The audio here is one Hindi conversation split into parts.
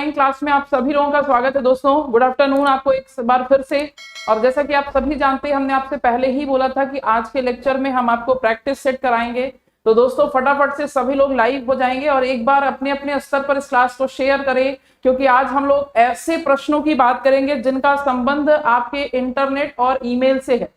ऑनलाइन क्लास में आप सभी लोगों का स्वागत है दोस्तों। गुड आफ्टरनून आपको एक बार फिर से। और जैसा कि आप सभी जानते हैं, हमने आपसे पहले ही बोला था कि आज के लेक्चर में हम आपको प्रैक्टिस सेट कराएंगे। तो दोस्तों फटाफट से सभी लोग लाइव हो जाएंगे और एक बार अपने अपने स्तर पर इस क्लास को शेयर करें, क्योंकि आज हम लोग ऐसे प्रश्नों की बात करेंगे जिनका संबंध आपके इंटरनेट और ईमेल से है।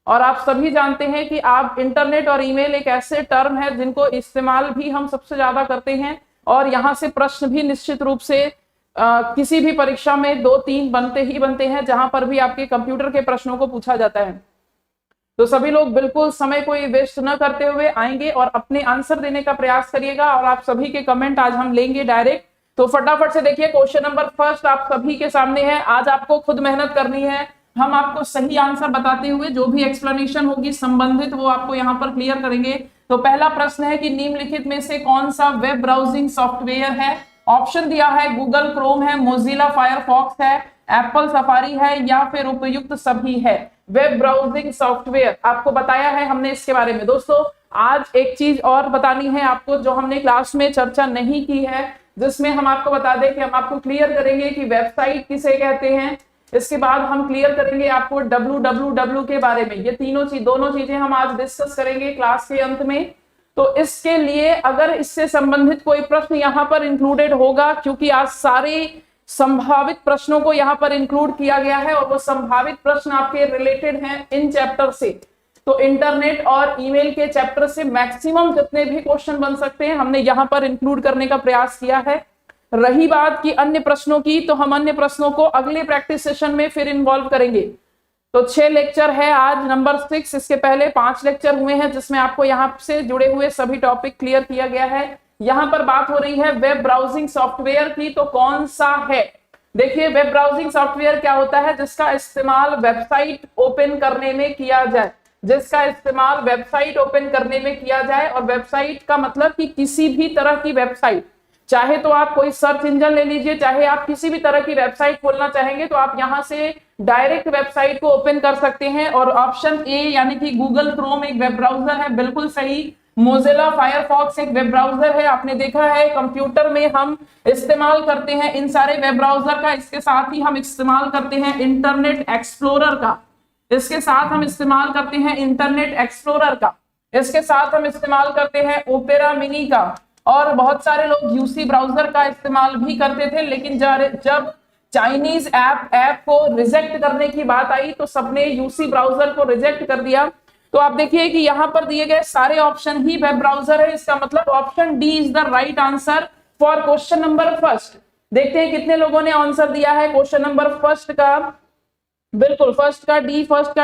और आप सभी जानते हैं कि आप इंटरनेट और ईमेल एक ऐसे टर्म है जिनको इस्तेमाल भी हम सबसे ज्यादा करते हैं और यहाँ से प्रश्न भी निश्चित रूप से किसी भी परीक्षा में 2-3 बनते ही बनते हैं, जहां पर भी आपके कंप्यूटर के प्रश्नों को पूछा जाता है। तो सभी लोग बिल्कुल समय को वेस्ट न करते हुए आएंगे और अपने आंसर देने का प्रयास करिएगा। और आप सभी के कमेंट आज हम लेंगे डायरेक्ट। तो फटाफट से देखिए, क्वेश्चन नंबर फर्स्ट आप सभी के सामने है। आज आपको खुद मेहनत करनी है। हम आपको सही आंसर बताते हुए जो भी एक्सप्लेनेशन होगी संबंधित वो आपको यहाँ पर क्लियर करेंगे। तो पहला प्रश्न है कि निम्नलिखित में से कौन सा वेब ब्राउजिंग सॉफ्टवेयर है। ऑप्शन दिया है गूगल क्रोम है, मोजिला फायरफॉक्स है, एप्पल सफारी है या फिर उपयुक्त सभी है। वेब ब्राउजिंग सॉफ्टवेयर आपको बताया है हमने इसके बारे में। दोस्तों आज एक चीज और बतानी है आपको जो हमने क्लास में चर्चा नहीं की है, जिसमें हम आपको बता दें कि हम आपको क्लियर करेंगे कि वेबसाइट किसे कहते हैं। इसके बाद हम क्लियर करेंगे आपको www के बारे में। ये दोनों चीजें हम आज डिस्कस करेंगे क्लास के अंत में। तो इसके लिए अगर इससे संबंधित कोई प्रश्न यहाँ पर इंक्लूडेड होगा, क्योंकि आज सारे संभावित प्रश्नों को यहाँ पर इंक्लूड किया गया है और वो संभावित प्रश्न आपके रिलेटेड हैं इन चैप्टर से। तो इंटरनेट और ईमेल के चैप्टर से मैक्सिमम जितने भी क्वेश्चन बन सकते हैं हमने यहाँ पर इंक्लूड करने का प्रयास किया है। रही बात की अन्य प्रश्नों की, तो हम अन्य प्रश्नों को अगले प्रैक्टिस सेशन में फिर इन्वॉल्व करेंगे। तो 6 लेक्चर है आज, नंबर 6। इसके पहले 5 लेक्चर हुए हैं जिसमें आपको यहाँ से जुड़े हुए सभी टॉपिक क्लियर किया गया है। यहाँ पर बात हो रही है वेब ब्राउजिंग सॉफ्टवेयर की, तो कौन सा है। देखिए वेब ब्राउजिंग सॉफ्टवेयर क्या होता है, जिसका इस्तेमाल वेबसाइट ओपन करने में किया जाए। जिसका इस्तेमाल वेबसाइट ओपन करने में किया जाए। और वेबसाइट का मतलब कि किसी भी तरह की वेबसाइट, चाहे तो आप कोई सर्च इंजन ले लीजिए, चाहे आप किसी भी तरह की वेबसाइट खोलना चाहेंगे तो आप यहां से डायरेक्ट वेबसाइट को ओपन कर सकते हैं। और ऑप्शन ए यानी कि गूगल क्रोम एक वेब ब्राउजर है, बिल्कुल सही। मोजिला फायरफॉक्स एक वेब ब्राउजर है, आपने देखा है कंप्यूटर में हम इस्तेमाल करते हैं इन सारे वेब ब्राउजर का। इसके साथ ही हम इस्तेमाल करते हैं इंटरनेट एक्सप्लोरर का। इसके साथ हम इस्तेमाल करते हैं इंटरनेट एक्सप्लोरर का। इसके साथ हम इस्तेमाल करते हैं ओपेरा मिनी का। और बहुत सारे लोग यूसी ब्राउजर का इस्तेमाल भी करते थे, लेकिन जब चाइनीज ऐप को रिजेक्ट करने की बात आई तो सबने यूसी ब्राउजर को रिजेक्ट कर दिया। तो आप देखिए कि यहाँ पर दिए गए सारे ऑप्शन ही वेब ब्राउजर है। इसका मतलब option D is the right answer for question number first. देखते हैं कितने लोगों ने आंसर दिया है क्वेश्चन नंबर फर्स्ट का। बिल्कुल फर्स्ट का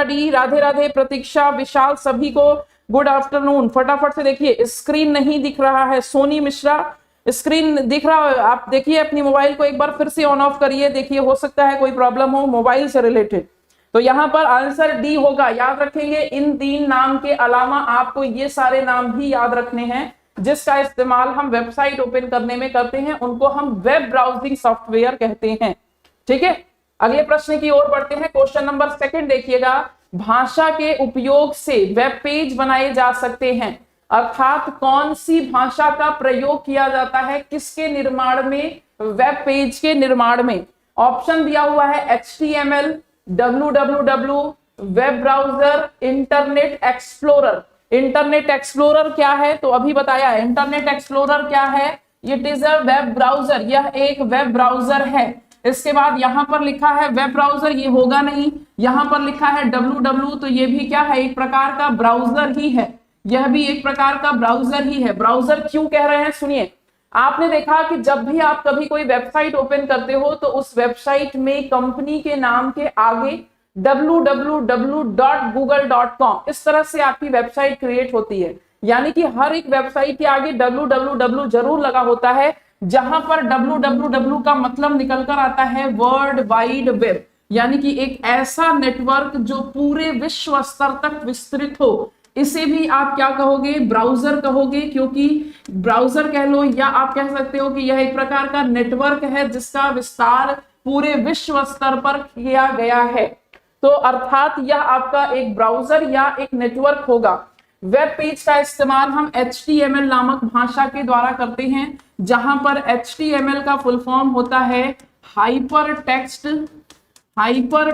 डी। राधे राधे, प्रतीक्षा, विशाल, सभी को गुड आफ्टरनून। फटाफट से देखिए, स्क्रीन नहीं दिख रहा है। सोनी मिश्रा, स्क्रीन दिख रहा है। आप देखिए अपनी मोबाइल को एक बार फिर से ऑन ऑफ करिए, देखिए हो सकता है कोई प्रॉब्लम हो मोबाइल से रिलेटेड। तो यहाँ पर आंसर डी होगा। याद रखेंगे इन 3 नाम के अलावा आपको ये सारे नाम भी याद रखने हैं जिसका इस्तेमाल हम वेबसाइट ओपन करने में करते हैं, उनको हम वेब ब्राउजिंग सॉफ्टवेयर कहते हैं। ठीक है, अगले प्रश्न की ओर बढ़ते हैं। क्वेश्चन नंबर 2 देखिएगा। भाषा के उपयोग से वेब पेज बनाए जा सकते हैं, अर्थात कौन सी भाषा का प्रयोग किया जाता है किसके निर्माण में, वेब पेज के निर्माण में। ऑप्शन दिया हुआ है HTML, www, web browser, internet explorer. Internet explorer क्या है तो अभी बताया है। इंटरनेट एक्सप्लोरर क्या है, it is a web browser, यह एक वेब ब्राउजर है। इसके बाद यहां पर लिखा है वेब ब्राउजर, ये होगा नहीं। यहां पर लिखा है www, तो ये भी क्या है, एक प्रकार का ब्राउजर ही है। यह भी एक प्रकार का ब्राउजर ही है। ब्राउजर क्यों कह रहे हैं सुनिए। आपने देखा कि जब भी आप कभी कोई वेबसाइट ओपन करते हो तो उस वेबसाइट में कंपनी के नाम के आगे www.google.com इस तरह से आपकी वेबसाइट क्रिएट होती है। यानी कि हर एक वेबसाइट के आगे www जरूर लगा होता है, जहां पर www का मतलब निकलकर आता है वर्ल्ड वाइड वेब, यानी कि एक ऐसा नेटवर्क जो पूरे विश्व स्तर तक विस्तृत हो। इसे भी आप क्या कहोगे, ब्राउजर कहोगे, क्योंकि ब्राउजर कह लो या आप कह सकते हो कि यह एक प्रकार का नेटवर्क है जिसका विस्तार पूरे विश्व स्तर पर किया गया है। तो अर्थात यह आपका एक ब्राउजर या एक नेटवर्क होगा। वेब पेज का इस्तेमाल हम HTML नामक भाषा के द्वारा करते हैं, जहां पर HTML का फुल फॉर्म होता है हाइपर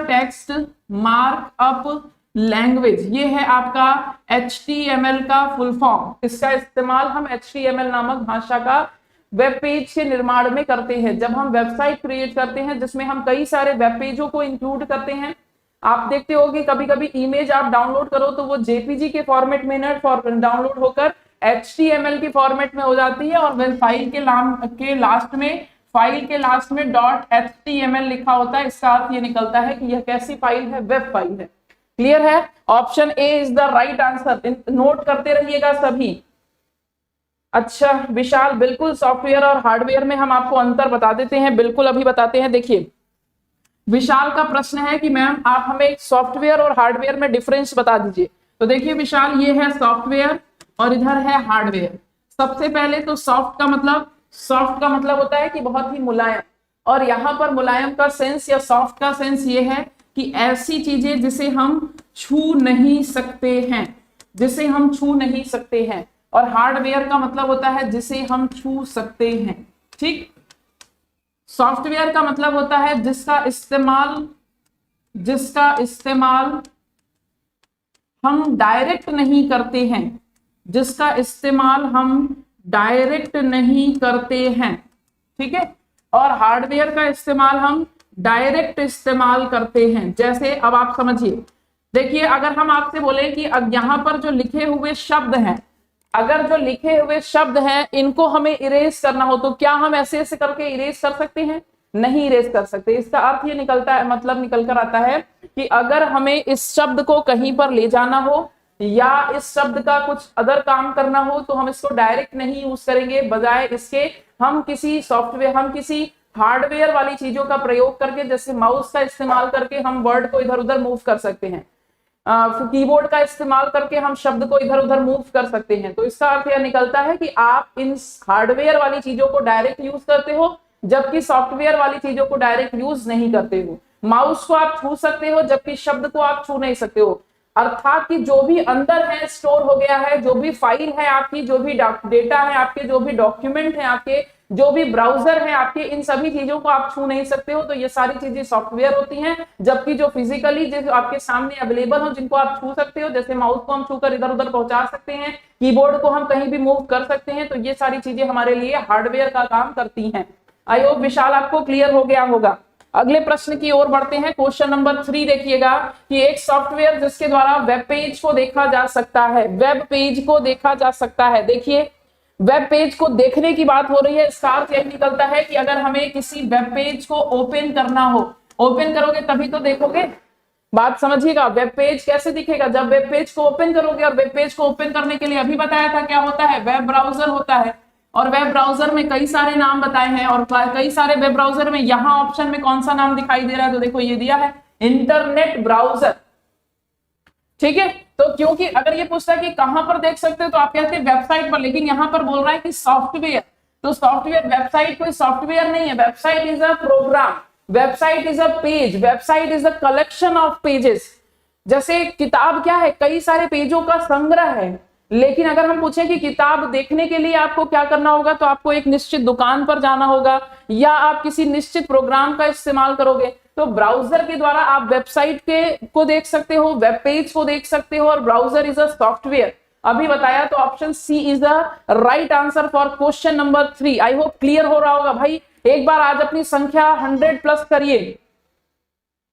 टेक्स्ट मार्कअप लैंग्वेज। ये है आपका HTML का फुल फॉर्म। इसका इस्तेमाल हम HTML नामक भाषा का वेब पेज के निर्माण में करते हैं। जब हम वेबसाइट क्रिएट करते हैं जिसमें हम कई सारे वेब पेजों को इंक्लूड करते हैं, आप देखते हो कि कभी कभी इमेज आप डाउनलोड करो तो वो JPG के फॉर्मेट में डाउनलोड होकर HTML के फॉर्मेट में हो जाती है, और फाइल के लास्ट में .html लिखा होता है। इसका अर्थ ये निकलता है कि यह कैसी फाइल है, वेब फाइल है। क्लियर है? Option A is the right answer. Note करते रहिएगा सभी। अच्छा विशाल, बिल्कुल सॉफ्टवेयर और हार्डवेयर में हम आपको अंतर बता देते हैं, बिल्कुल अभी बताते हैं। देखिए विशाल का प्रश्न है कि मैम आप हमें सॉफ्टवेयर और हार्डवेयर में डिफरेंस बता दीजिए। तो देखिए विशाल, ये है सॉफ्टवेयर और इधर है हार्डवेयर। सबसे पहले तो सॉफ्ट का मतलब होता है कि बहुत ही मुलायम, और यहाँ पर मुलायम का सेंस या सॉफ्ट का सेंस ये है कि ऐसी चीजें जिसे हम छू नहीं सकते हैं, और हार्डवेयर का मतलब होता है जिसे हम छू सकते हैं। ठीक, सॉफ्टवेयर का मतलब होता है जिसका इस्तेमाल हम डायरेक्ट नहीं करते हैं, ठीक है, और हार्डवेयर का इस्तेमाल हम डायरेक्ट इस्तेमाल करते हैं। जैसे अब आप समझिए, देखिए अगर हम आपसे बोले कि अब यहाँ पर जो लिखे हुए शब्द हैं, इनको हमें इरेज करना हो तो क्या हम ऐसे करके इरेज कर सकते हैं? नहीं इरेज कर सकते। इसका अर्थ ये निकल कर आता है कि अगर हमें इस शब्द को कहीं पर ले जाना हो या इस शब्द का कुछ अदर काम करना हो तो हम इसको डायरेक्ट नहीं यूज करेंगे, बजाय इसके हम किसी हार्डवेयर वाली चीजों का प्रयोग करके, जैसे माउस का इस्तेमाल करके हम वर्ड को इधर उधर मूव कर सकते हैं, कीबोर्ड का इस्तेमाल करके हम शब्द को इधर उधर मूव कर सकते हैं। तो इसका अर्थ यह निकलता है कि आप इन हार्डवेयर वाली चीजों को डायरेक्ट यूज करते हो, जबकि सॉफ्टवेयर वाली चीजों को डायरेक्ट यूज नहीं करते हो। माउस को आप छू सकते हो जबकि शब्द को आप छू नहीं सकते हो। अर्थात कि जो भी अंदर है स्टोर हो गया है, जो भी फाइल है आपकी, जो भी डेटा है आपके, जो भी डॉक्यूमेंट है आपके, जो भी ब्राउजर है आपके, इन सभी चीजों को आप छू नहीं सकते हो। तो ये सारी चीजें सॉफ्टवेयर होती हैं, जबकि जो फिजिकली जो आपके सामने अवेलेबल हो, जिनको आप छू सकते हो, जैसे माउस को हम छूकर इधर उधर पहुंचा सकते हैं, कीबोर्ड को हम कहीं भी मूव कर सकते हैं, तो ये सारी चीजें हमारे लिए हार्डवेयर का काम करती हैं। आई होप विशाल आपको क्लियर हो गया होगा। अगले प्रश्न की ओर बढ़ते हैं। क्वेश्चन नंबर 3 देखिएगा कि एक सॉफ्टवेयर जिसके द्वारा वेब पेज को देखा जा सकता है, देखिए वेब पेज को देखने की बात हो रही है। इसका अर्थ यही निकलता है कि अगर हमें किसी वेब पेज को ओपन करना हो, ओपन करोगे तभी तो देखोगे। बात समझिएगा, वेब पेज कैसे दिखेगा? जब वेब पेज को ओपन करोगे, और वेब पेज को ओपन करने के लिए अभी बताया था क्या होता है, वेब ब्राउजर होता है, और वेब ब्राउजर में कई सारे नाम बताए हैं, और कई सारे वेब ब्राउजर में यहाँ ऑप्शन में कौन सा नाम दिखाई दे रहा है, तो देखो ये दिया है इंटरनेट ब्राउजर। ठीक है, तो क्योंकि अगर ये पूछता है कि कहां पर देख सकते हो तो आप कहते हैं वेबसाइट पर, लेकिन यहां पर बोल रहा है कि सॉफ्टवेयर, तो सॉफ्टवेयर, वेबसाइट कोई सॉफ्टवेयर नहीं है। Website is a program, website is a page, website is a collection of pages. जैसे किताब क्या है, कई सारे पेजों का संग्रह है, लेकिन अगर हम पूछें कि किताब देखने के लिए आपको क्या करना होगा, तो आपको एक निश्चित दुकान पर जाना होगा या आप किसी निश्चित प्रोग्राम का इस्तेमाल करोगे। तो ब्राउजर के द्वारा आप वेबसाइट को देख सकते हो, वेब पेज को देख सकते हो, और ब्राउजर इज अ सॉफ्टवेयर अभी बताया। तो option C is the right answer for question number 3। I hope clear हो रहा होगा भाई। एक बार आज अपनी संख्या 100+ करिए।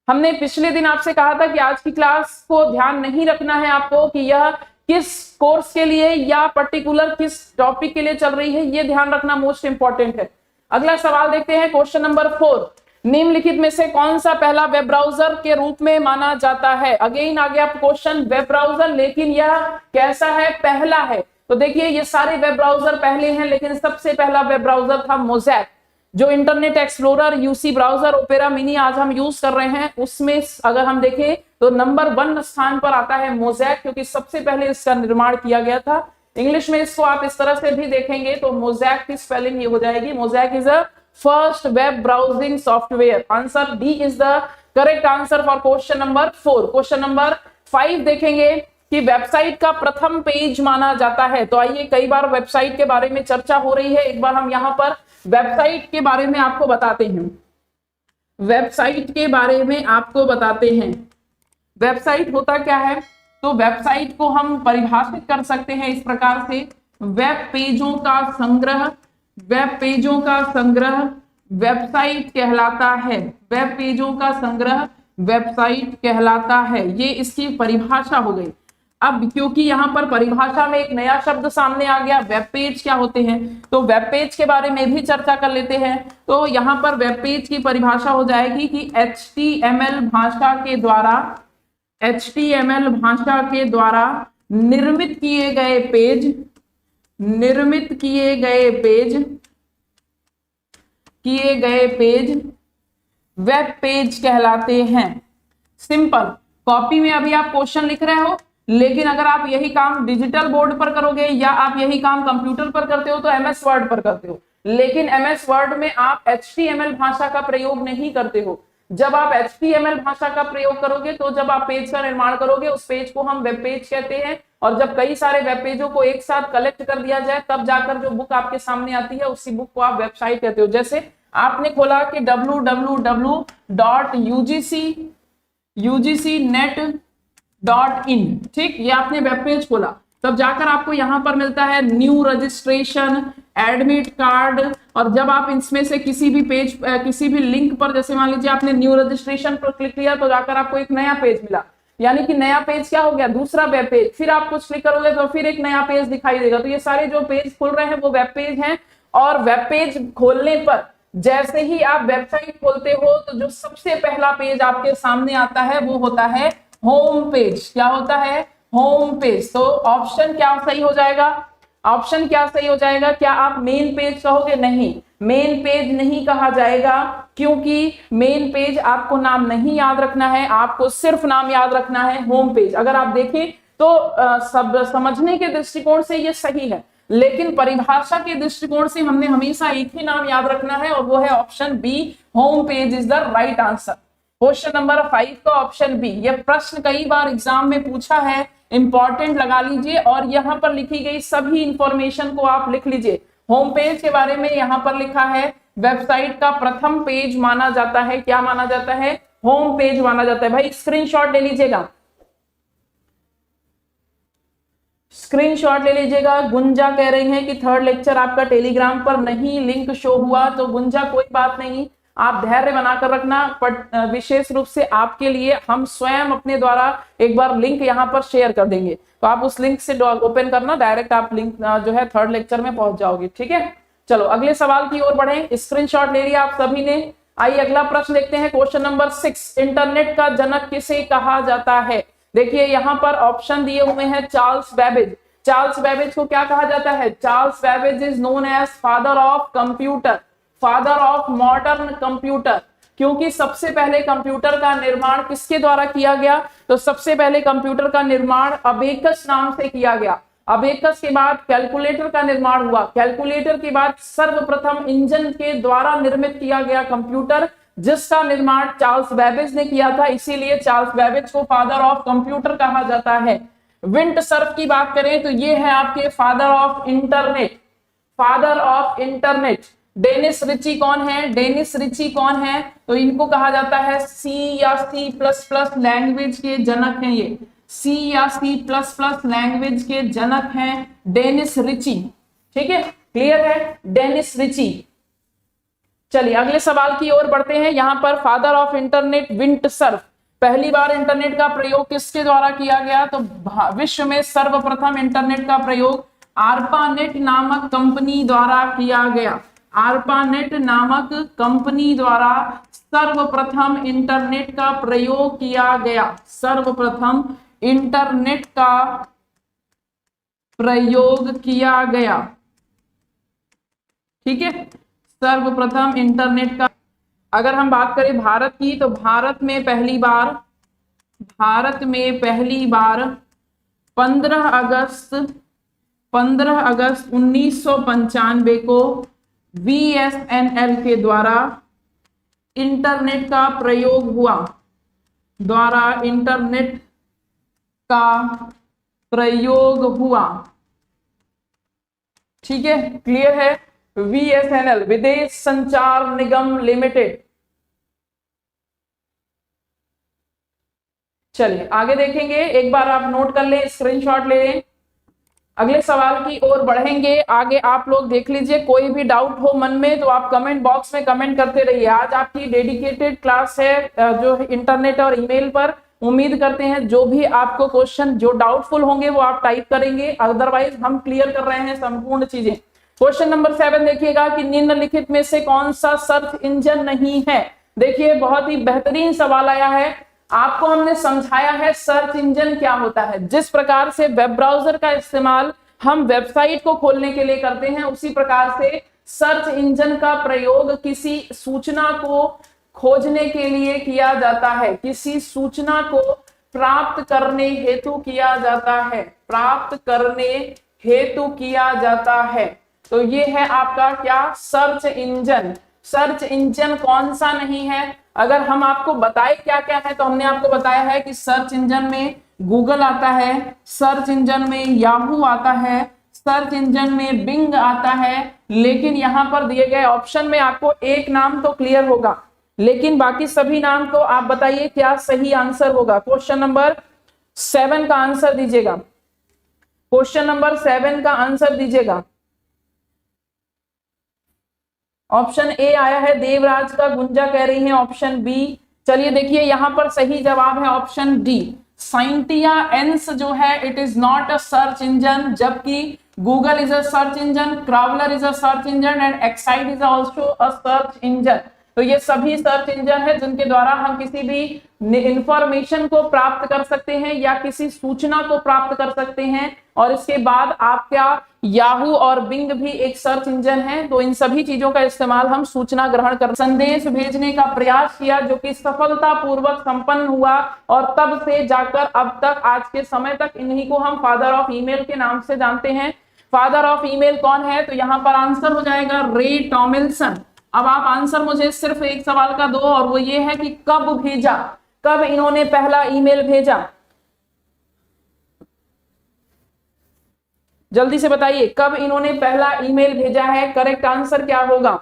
हमने पिछले दिन आपसे कहा था कि आज की क्लास को ध्यान नहीं रखना है आपको कि यह किस कोर्स के लिए या पर्टिकुलर किस टॉपिक के लिए चल रही है, ये ध्यान रखना मोस्ट इंपॉर्टेंट है। अगला सवाल देखते हैं, क्वेश्चन नंबर 4। निम्नलिखित में से कौन सा पहला वेब ब्राउजर के रूप में माना जाता है? अगेन आ गया क्वेश्चन वेब ब्राउजर, लेकिन यह कैसा है? पहला है। तो देखिए ये सारे वेब ब्राउजर पहले हैं, लेकिन सबसे पहला वेब ब्राउजर था मोज़ैक। जो internet explorer, UC browser, opera mini आज हम यूज कर रहे हैं, उसमें अगर हम देखें तो नंबर 1 स्थान पर आता है मोज़ैक, क्योंकि सबसे पहले इसका निर्माण किया गया था। इंग्लिश में इसको आप इस तरह से भी देखेंगे तो मोज़ैक की स्पेलिंग ये हो जाएगी, mosaic is a first web browsing software. Answer D is the correct answer for question number 4। Question number 5 देखेंगे कि वेबसाइट का प्रथम पेज माना जाता है। तो आइए, कई बार वेबसाइट के बारे में चर्चा हो रही है, एक बार हम यहाँ पर वेबसाइट के बारे में आपको बताते हैं। वेबसाइट के बारे में आपको बताते हैं, वेबसाइट होता क्या है। तो वेबसाइट को हम परिभाषित कर सकते हैं इस प्रकार से, वेब पेजों का संग्रह, वेब पेजों का संग्रह वेबसाइट कहलाता है। वेब पेजों का संग्रह वेबसाइट कहलाता है, ये इसकी परिभाषा हो गई। अब क्योंकि यहाँ पर परिभाषा में एक नया शब्द सामने आ गया, वेब पेज क्या होते हैं, तो वेब पेज के बारे में भी चर्चा कर लेते हैं। तो यहाँ पर वेब पेज की परिभाषा हो जाएगी कि HTML भाषा के द्वारा, HTML भाषा के द्वारा निर्मित किए गए पेज, निर्मित किए गए पेज वेब पेज कहलाते हैं। सिंपल, कॉपी में अभी आप क्वेश्चन लिख रहे हो, लेकिन अगर आप यही काम डिजिटल बोर्ड पर करोगे या आप यही काम कंप्यूटर पर करते हो तो MS वर्ड पर करते हो, लेकिन MS वर्ड में आप HTML भाषा का प्रयोग नहीं करते हो। जब आप HTML भाषा का प्रयोग करोगे तो जब आप पेज का निर्माण करोगे, उस पेज को हम वेब पेज कहते हैं। और जब कई सारे वेब पेजों को एक साथ कलेक्ट कर दिया जाए, तब जाकर जो बुक आपके सामने आती है, उसी बुक को आप वेबसाइट कहते हो। जैसे आपने खोला कि www.ugcnet.in, ठीक, ये आपने वेब पेज खोला, तब जाकर आपको यहाँ पर मिलता है न्यू रजिस्ट्रेशन, एडमिट कार्ड। और जब आप इसमें से किसी भी पेज, किसी भी लिंक पर, जैसे मान लीजिए आपने न्यू रजिस्ट्रेशन पर क्लिक किया, तो जाकर आपको एक नया पेज मिला, यानी कि नया पेज क्या हो गया, दूसरा वेब पेज। फिर आप कुछ क्लिक करोगे तो फिर एक नया पेज दिखाई देगा। तो ये सारे जो पेज खुल रहे हैं वो वेब पेज हैं। और वेब पेज खोलने पर जैसे ही आप वेबसाइट खोलते हो, तो जो सबसे पहला पेज आपके सामने आता है वो होता है होम पेज। क्या होता है, होम पेज। तो ऑप्शन क्या सही हो जाएगा, ऑप्शन क्या सही हो जाएगा। क्या आप मेन पेज कहोगे, नहीं, मेन पेज नहीं कहा जाएगा, क्योंकि मेन पेज आपको नाम नहीं याद रखना है, आपको सिर्फ नाम याद रखना है होम पेज। अगर आप देखें तो सब समझने के दृष्टिकोण से ये सही है, लेकिन परिभाषा के दृष्टिकोण से हमने हमेशा एक ही नाम याद रखना है, और वो है option B, home page is the right answer. Question number 5 का ऑप्शन बी। यह प्रश्न कई बार एग्जाम में पूछा है, इंपॉर्टेंट लगा लीजिए, और यहाँ पर लिखी गई सभी इंफॉर्मेशन को आप लिख लीजिए। होम पेज के बारे में यहाँ पर लिखा है, वेबसाइट का प्रथम पेज माना जाता है, क्या माना जाता है, होम पेज माना जाता है। भाई स्क्रीनशॉट ले लीजिएगा, स्क्रीनशॉट ले लीजिएगा। गुंजा कह रही है कि थर्ड लेक्चर आपका टेलीग्राम पर नहीं लिंक शो हुआ। तो गुंजा कोई बात नहीं, आप धैर्य बनाकर रखना, पर विशेष रूप से आपके लिए हम स्वयं अपने द्वारा एक बार लिंक यहाँ पर शेयर कर देंगे, तो आप उस लिंक से ओपन करना, डायरेक्ट आप लिंक जो है थर्ड लेक्चर में पहुंच जाओगे। ठीक है, चलो अगले सवाल की ओर बढ़े। स्क्रीनशॉट ले लिया आप सभी ने। आइए अगला प्रश्न देखते हैं, क्वेश्चन नंबर 6। इंटरनेट का जनक किसे कहा जाता है। देखिए यहाँ पर ऑप्शन दिए हुए हैं, चार्ल्स बेबेज। चार्ल्स बेबेज को क्या कहा जाता है, Charles Babbage is known as father of computer, father of modern computer. क्योंकि सबसे पहले कंप्यूटर का निर्माण किसके द्वारा किया गया, तो सबसे पहले कंप्यूटर का निर्माण अबेकस नाम से किया गया। अबेकस के बाद कैलकुलेटर का निर्माण हुआ, कैलकुलेटर के बाद सर्वप्रथम इंजन के द्वारा निर्मित किया गया कंप्यूटर, जिसका निर्माण चार्ल्स बेबेज ने किया था, इसीलिए चार्ल्स बेबेज को फादर ऑफ कंप्यूटर कहा जाता है। विंड सर्फ की बात करें तो ये है आपके father of internet, father of internet. Dennis Ritchie कौन है, डेनिस रिची कौन है, तो इनको कहा जाता है सी या C++ लैंग्वेज के जनक हैं। ये C या C++ लैंग्वेज के जनक हैं डेनिस रिची। ठीक है, क्लियर है, डेनिस रिची। चलिए अगले सवाल की ओर बढ़ते हैं। यहाँ पर father of internet wind Surf, पहली बार इंटरनेट का प्रयोग किसके द्वारा किया गया, तो विश्व में सर्वप्रथम इंटरनेट का प्रयोग आर्पानेट नामक कंपनी द्वारा किया गया। आर्पानेट नामक कंपनी द्वारा सर्वप्रथम इंटरनेट का प्रयोग किया गया, सर्वप्रथम इंटरनेट का प्रयोग किया गया। ठीक है, सर्वप्रथम इंटरनेट का। अगर हम बात करें भारत की, तो भारत में पहली बार 15 अगस्त 1995 को BSNL के द्वारा इंटरनेट का प्रयोग हुआ, द्वारा इंटरनेट का प्रयोग हुआ। ठीक है, क्लियर है। VSNL, विदेश संचार निगम लिमिटेड। चलिए आगे देखेंगे, एक बार आप नोट कर लें, स्क्रीनशॉट ले लें। अगले सवाल की ओर बढ़ेंगे। आगे आप लोग देख लीजिए, कोई भी डाउट हो मन में तो आप कमेंट बॉक्स में कमेंट करते रहिए। आज आपकी डेडिकेटेड क्लास है जो इंटरनेट और ईमेल पर। उम्मीद करते हैं जो भी आपको क्वेश्चन जो डाउटफुल होंगे वो आप टाइप करेंगे, अदरवाइज हम क्लियर कर रहे हैं संपूर्ण चीजें। क्वेश्चन नंबर 7 देखिएगा कि निम्नलिखित में से कौन सा सर्च इंजन नहीं है। देखिए बहुत ही बेहतरीन सवाल आया है। आपको हमने समझाया है सर्च इंजन क्या होता है। जिस प्रकार से वेब ब्राउजर का इस्तेमाल हम वेबसाइट को खोलने के लिए करते हैं, उसी प्रकार से सर्च इंजन का प्रयोग किसी सूचना को खोजने के लिए किया जाता है, किसी सूचना को प्राप्त करने हेतु किया जाता है, प्राप्त करने हेतु किया जाता है। तो ये है आपका क्या, सर्च इंजन। सर्च इंजन कौन सा नहीं है? अगर हम आपको बताए क्या क्या है, तो हमने आपको बताया है कि सर्च इंजन में गूगल आता है, सर्च इंजन में याहू आता है, सर्च इंजन में बिंग आता है। लेकिन यहां पर दिए गए ऑप्शन में आपको एक नाम तो क्लियर होगा, लेकिन बाकी सभी नाम को आप बताइए क्या सही आंसर होगा। क्वेश्चन नंबर 7 का आंसर दीजिएगा। क्वेश्चन नंबर 7 का आंसर दीजिएगा। ऑप्शन ए आया है देवराज का, गुंजा कह रही है ऑप्शन बी। चलिए देखिए यहां पर सही जवाब है ऑप्शन डी, साइंटिया एंस जो है it is not a search engine, जबकि Google is a search engine, crawler is a search engine and Excite is also a search engine. तो ये सभी सर्च इंजन है जिनके द्वारा हम किसी भी इंफॉर्मेशन को प्राप्त कर सकते हैं या किसी सूचना को प्राप्त कर सकते हैं। और इसके बाद आपका याहू और बिंग भी एक सर्च इंजन है। तो इन सभी चीजों का इस्तेमाल हम सूचना ग्रहण कर, संदेश भेजने का प्रयास किया, जो कि सफलतापूर्वक संपन्न हुआ। और तब से जाकर अब तक आज के समय तक इन्हीं को हम फादर ऑफ ईमेल के नाम से जानते हैं। फादर ऑफ ईमेल कौन है? तो यहाँ पर आंसर हो जाएगा रे टॉमिल्सन। अब आप आंसर मुझे सिर्फ एक सवाल का दो, और वो ये है कि कब भेजा, कब इन्होंने पहला ईमेल भेजा। जल्दी से बताइए कब इन्होंने पहला ईमेल भेजा है। करेक्ट आंसर क्या होगा?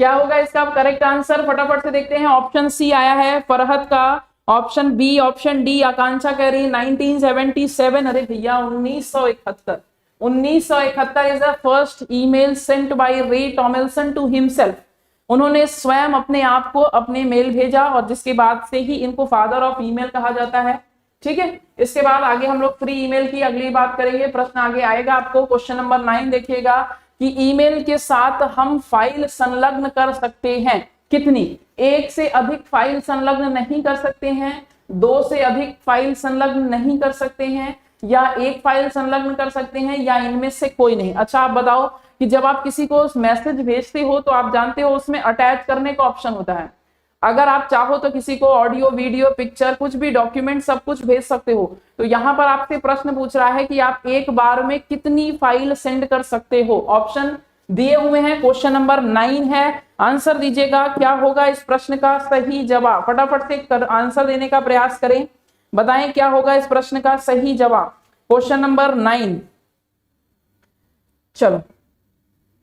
क्या होगा इसका करेक्ट आंसर? फटाफट से देखते हैं। ऑप्शन सी आया है फरहत का, ऑप्शन बी, ऑप्शन डी आकांक्षा कह रही है 1977। अरे भैया 1971। 1971 is the first email sent by रे टॉमिल्सन टू हिमसेल्फ। उन्होंने स्वयं अपने आप को अपने मेल भेजा, और जिसके बाद से ही इनको फादर ऑफ ईमेल कहा जाता है। ठीक है, इसके बाद आगे हम लोग फ्री ईमेल की अगली बात करेंगे। प्रश्न आगे आएगा आपको। क्वेश्चन नंबर 9 देखिएगा कि ईमेल के साथ हम फाइल संलग्न कर सकते हैं कितनी? एक से अधिक फाइल संलग्न नहीं कर सकते हैं, 2 से अधिक फाइल संलग्न नहीं कर सकते हैं, या एक फाइल संलग्न कर सकते हैं, या इनमें से कोई नहीं। अच्छा आप बताओ कि जब आप किसी को मैसेज भेजते हो तो आप जानते हो उसमें अटैच करने का ऑप्शन होता है। अगर आप चाहो तो किसी को ऑडियो, वीडियो, पिक्चर, कुछ भी डॉक्यूमेंट सब कुछ भेज सकते हो। तो यहाँ पर आपसे प्रश्न पूछ रहा है कि आप एक बार में कितनी फाइल सेंड कर सकते हो। ऑप्शन दिए हुए हैं, क्वेश्चन नंबर 9 है। आंसर दीजिएगा क्या होगा इस प्रश्न का सही जवाब। फटाफट से आंसर देने का प्रयास करें, बताएं क्या होगा इस प्रश्न का सही जवाब। क्वेश्चन नंबर 9, चलो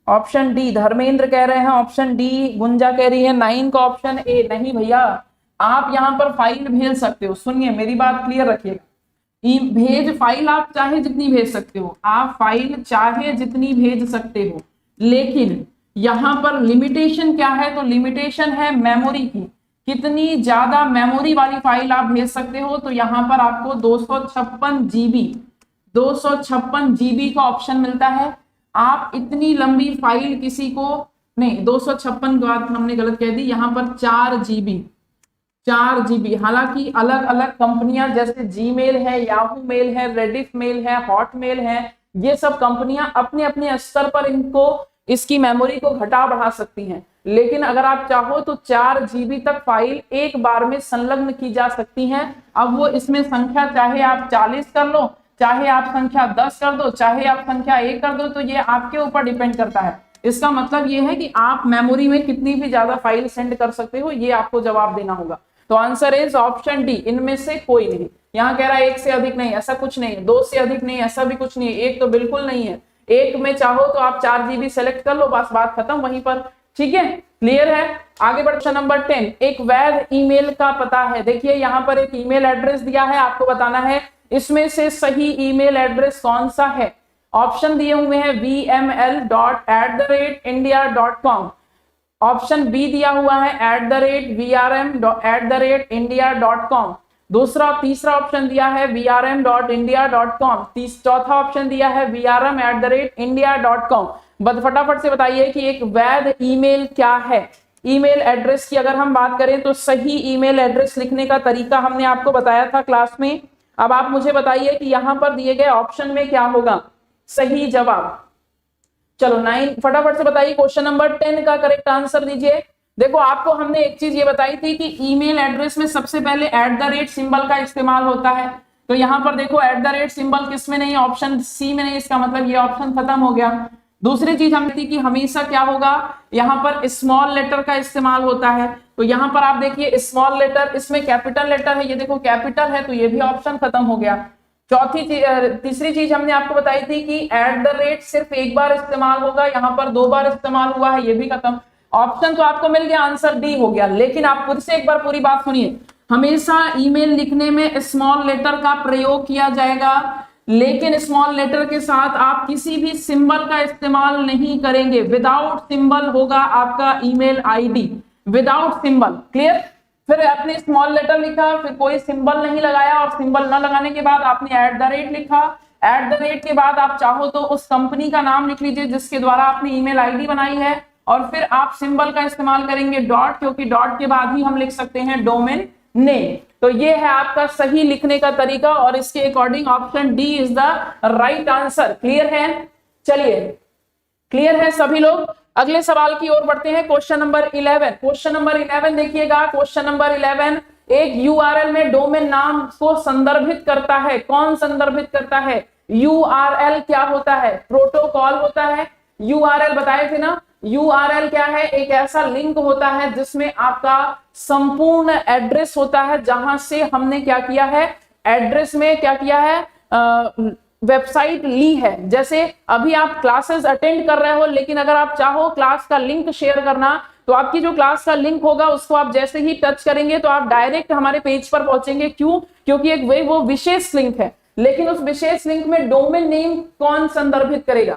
ऑप्शन डी धर्मेंद्र कह रहे हैं, ऑप्शन डी गुंजा कह रही है, 9 का ऑप्शन ए। नहीं भैया, आप यहां पर फाइल भेज सकते हो। सुनिए मेरी बात क्लियर रखिएगा। फाइल आप चाहे जितनी भेज सकते हो, आप फाइल चाहे जितनी भेज सकते हो, लेकिन यहां पर लिमिटेशन क्या है? तो लिमिटेशन है मेमोरी की। कितनी ज्यादा मेमोरी वाली फाइल आप भेज सकते हो? तो यहां पर आपको 256 जीबी का ऑप्शन मिलता है। आप इतनी लंबी फाइल किसी को नहीं, 256 की बात हमने गलत कह दी, यहाँ पर 4 जीबी। हालांकि अलग अलग कंपनियां जैसे जीमेल है, याहू मेल है, रेडिफ मेल है, हॉटमेल है, ये सब कंपनियां अपने अपने स्तर पर इसकी मेमोरी को घटा बढ़ा सकती हैं। लेकिन अगर आप चाहो तो 4 जीबी तक फाइल एक बार में संलग्न की जा सकती हैं। अब वो इसमें संख्या चाहे आप 40 कर लो, चाहे आप संख्या 10 कर दो, चाहे आप संख्या 1 कर दो, तो ये आपके ऊपर डिपेंड करता है। इसका मतलब ये है कि आप मेमोरी में कितनी भी ज्यादा फाइल सेंड कर सकते हो, ये आपको जवाब देना होगा। तो आंसर इज ऑप्शन डी, इनमें से कोई नहीं। यहाँ कह रहा है एक से अधिक नहीं, ऐसा कुछ नहीं है। 2 से अधिक नहीं, ऐसा भी कुछ नहीं है। एक तो बिल्कुल नहीं है। एक में चाहो तो आप 4 GB सेलेक्ट कर लो, बस बात खत्म वहीं पर। ठीक है, क्लियर है। आगे बढ़, क्वेश्चन नंबर 10, एक वैध ईमेल का पता है। देखिए यहाँ पर एक ईमेल एड्रेस दिया है, आपको बताना है इसमें से सही ईमेल एड्रेस कौन सा है। ऑप्शन दिए हुए हैं vml@india.com, ऑप्शन बी दिया हुआ है @vrm@india.com, दूसरा तीसरा ऑप्शन दिया है vrm.india.com, चौथा ऑप्शन दिया है vrm@india.com। फटाफट से बताइए कि एक वैध ईमेल क्या है। ईमेल एड्रेस की अगर हम बात करें तो सही ईमेल एड्रेस लिखने का तरीका हमने आपको बताया था क्लास में। अब आप मुझे बताइए कि यहां पर दिए गए ऑप्शन में क्या होगा सही जवाब। चलो 9, फटाफट से बताइए क्वेश्चन नंबर 10 का करेक्ट आंसर दीजिए। देखो आपको हमने एक चीज ये बताई थी कि ईमेल एड्रेस में सबसे पहले @ सिंबल का इस्तेमाल होता है। तो यहां पर देखो @ सिंबल किसमें नहीं, ऑप्शन सी में नहीं, इसका मतलब ये ऑप्शन खत्म हो गया। दूसरी चीज हमने थी कि हमेशा क्या होगा, यहाँ पर स्मॉल लेटर का इस्तेमाल होता है। तो यहाँ पर आप देखिए स्मॉल लेटर, इसमें कैपिटल लेटर है, ये देखो कैपिटल है, तो ये भी ऑप्शन खत्म हो गया। तीसरी चीज हमने आपको बताई थी कि @ सिर्फ एक बार इस्तेमाल होगा, यहाँ पर 2 बार इस्तेमाल हुआ है, ये भी खत्म। ऑप्शन तो आपको मिल गया, आंसर डी हो गया। लेकिन आप खुद से एक बार पूरी बात सुनिए, हमेशा ईमेल लिखने में स्मॉल लेटर का प्रयोग किया जाएगा, लेकिन स्मॉल लेटर के साथ आप किसी भी सिंबल का इस्तेमाल नहीं करेंगे। विदाउट सिंबल होगा आपका email ID, without symbol. Clear. फिर आपने स्मॉल लेटर लिखा, फिर कोई सिंबल नहीं लगाया, और सिंबल न लगाने के बाद आपने @ लिखा। @ के बाद आप चाहो तो उस कंपनी का नाम लिख लीजिए जिसके द्वारा आपने ईमेल आईडी बनाई है, और फिर आप सिंबल का इस्तेमाल करेंगे डॉट, क्योंकि डॉट के बाद ही हम लिख सकते हैं डोमेन नेम। तो ये है आपका सही लिखने का तरीका, और इसके according option D is the right answer. Clear है। चलिए, क्लियर है सभी लोग। अगले सवाल की ओर बढ़ते हैं, क्वेश्चन नंबर 11। क्वेश्चन नंबर 11 देखिएगा। क्वेश्चन नंबर 11 एक यूआरएल में डोमेन नाम को संदर्भित करता है। कौन संदर्भित करता है? यूआरएल क्या होता है? प्रोटोकॉल होता है। यूआरएल बताए थे ना, यूआरएल क्या है? एक ऐसा लिंक होता है जिसमें आपका संपूर्ण एड्रेस होता है, जहां से हमने क्या किया है, एड्रेस में क्या किया है, वेबसाइट ली है। जैसे अभी आप क्लासेस अटेंड कर रहे हो, लेकिन अगर आप चाहो क्लास का लिंक शेयर करना, तो आपकी जो क्लास का लिंक होगा उसको आप जैसे ही टच करेंगे तो आप डायरेक्ट हमारे पेज पर पहुंचेंगे। क्यों? क्योंकि एक वो विशेष लिंक है, लेकिन उस विशेष लिंक में डोमेन नेम कौन संदर्भित करेगा?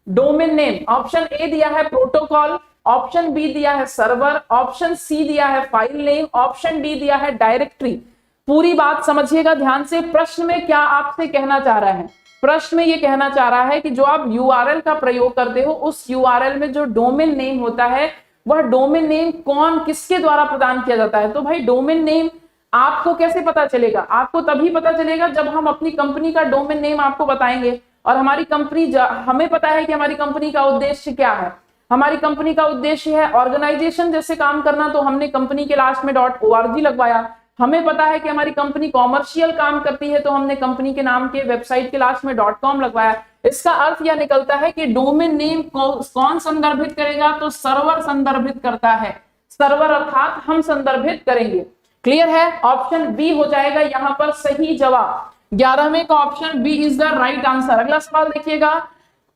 Domain name. ऑप्शन ए दिया है प्रोटोकॉल, ऑप्शन बी दिया है सर्वर, ऑप्शन सी दिया है फाइल नेम, ऑप्शन डी दिया है डायरेक्टरी। पूरी बात समझिएगा ध्यान से। प्रश्न में क्या आपसे कहना चाह रहा है? प्रश्न में ये कहना चाह रहा है कि जो आप यूआरएल का प्रयोग करते हो, उस यूआरएल में जो डोमेन नेम होता है, वह डोमेन नेम कौन किसके द्वारा प्रदान किया जाता है। तो भाई डोमेन नेम आपको कैसे पता चलेगा? आपको तभी पता चलेगा जब हम अपनी कंपनी का डोमेन नेम आपको बताएंगे। और हमारी कंपनी, हमें पता है कि हमारी कंपनी का उद्देश्य क्या है। हमारी कंपनी का उद्देश्य है ऑर्गेनाइजेशन जैसे काम करना, तो हमने कंपनी के लास्ट में .org लगवाया। हमें पता है कि हमारी कंपनी कॉमर्शियल काम करती है, तो हमने कंपनी के नाम के वेबसाइट के लास्ट में .com लगवाया। इसका अर्थ यह निकलता है कि डोमेन नेम कौन संदर्भित करेगा? तो सर्वर संदर्भित करता है। सर्वर अर्थात हम संदर्भित करेंगे। क्लियर है। ऑप्शन बी हो जाएगा यहां पर सही जवाब। 11वें का option B is the right answer. अगला सवाल देखिएगा,